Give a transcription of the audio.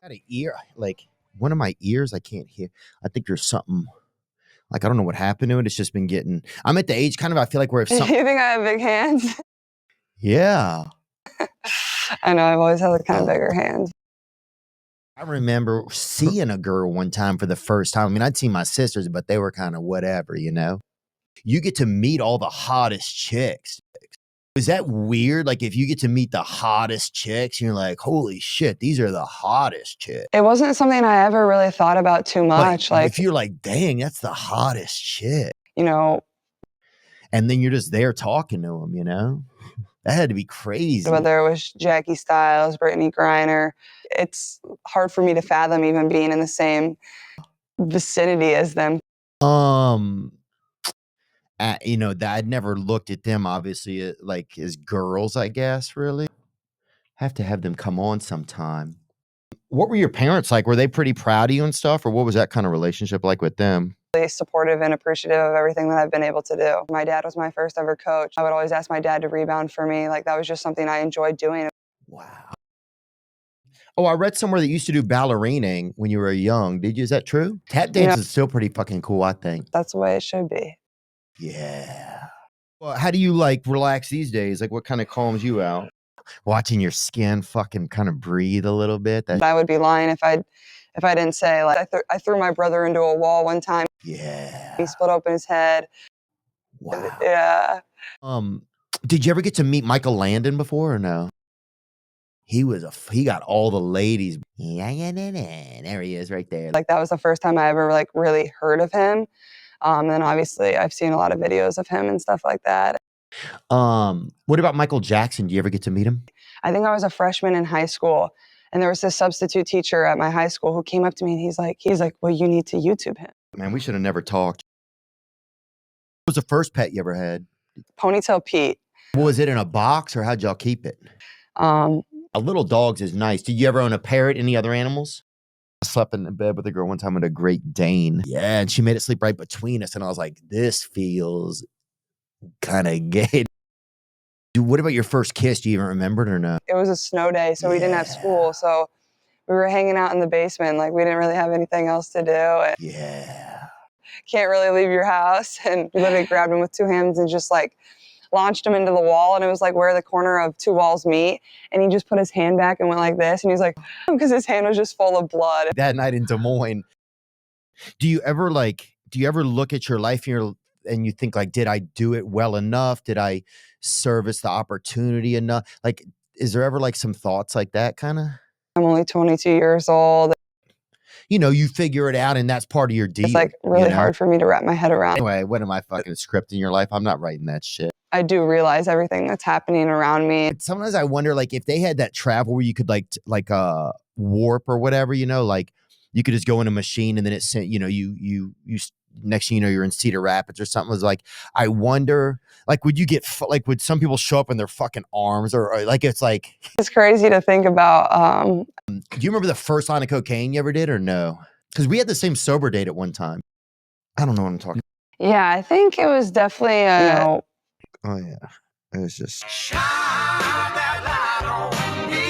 got an ear, like one of my ears, I can't hear. I think there's something, like, I don't know what happened to it. It's just been getting, I'm at the age kind of, I feel like where if You something, think I have big hands? yeah. I know, I've always had the kind of bigger hands. I remember seeing a girl one time for the first time. I mean, I'd seen my sisters, but they were kind of whatever, you know? You get to meet all the hottest chicks. Is that weird? Like, if you get to meet the hottest chicks, you're like, holy shit, these are the hottest chicks. It wasn't something I ever really thought about too much. Like, if you're like, dang, that's the hottest chick. You know, and then you're just there talking to them, you know? That had to be crazy. whether it was Jackie Stiles, Brittany Griner, it's hard for me to fathom even being in the same vicinity as them. You know, that I'd never looked at them, obviously, like as girls, I guess, really. Have to have them come on sometime. What were your parents like? Were they pretty proud of you and stuff? Or what was that kind of relationship like with them? Really supportive and appreciative of everything that I've been able to do. My dad was my first ever coach. I would always ask my dad to rebound for me. Like, that was just something I enjoyed doing. Wow. Oh, I read somewhere that you used to do ballerinaing when you were young. Did you? Is that true? Tap dance is still pretty fucking cool, I think. That's the way it should be. Yeah. Well, how do you like relax these days? Like, what kind of calms you out? Watching your skin fucking kind of breathe a little bit. I would be lying if I didn't say, like, I threw my brother into a wall one time. Yeah. He split open his head. Wow. Yeah. Did you ever get to meet Michael Landon before or no? He got all the ladies. Yeah, there he is right there. Like, that was the first time I ever like really heard of him. And then obviously I've seen a lot of videos of him and stuff like that. What about Michael Jackson? Do you ever get to meet him? I think I was a freshman in high school, and there was this substitute teacher at my high school who came up to me and he's like, well, you need to YouTube him. Man, we should have never talked. What was the first pet you ever had? Ponytail Pete. Was it in a box or how'd y'all keep it? A little dog's is nice. Did you ever own a parrot? Any other animals? I slept in bed with a girl one time with a Great Dane. Yeah, and she made it sleep right between us. And I was like, this feels kind of gay. Dude, what about your first kiss? Do you even remember it or not? It was a snow day, so we didn't have school. So we were hanging out in the basement. Like, we didn't really have anything else to do. And yeah. Can't really leave your house. And we literally grabbed him with two hands and just like launched him into the wall. And it was like where the corner of two walls meet. And he just put his hand back and went like this. And he was like, because his hand was just full of blood. That night in Des Moines, do you ever look at your life and you think like, did I do it well enough? Did I service the opportunity enough? Like, is there ever like some thoughts like that kind of? I'm only 22 years old. You know, you figure it out and that's part of your deal. It's like really hard for me to wrap my head around. Anyway, what am I fucking scripting your life? I'm not writing that shit. I do realize everything that's happening around me. Sometimes I wonder, like, if they had that travel where you could like warp or whatever, you know, like you could just go in a machine and then it sent, you know, you next thing you know, you're in Cedar Rapids or something. Was like, I wonder, like, would some people show up in their fucking arms or like, it's like, it's crazy to think about. Do you remember the first line of cocaine you ever did or no? Because we had the same sober date at one time. I don't know what I'm talking about. Yeah, I think it was definitely, oh yeah. It was just. Shine that light on me.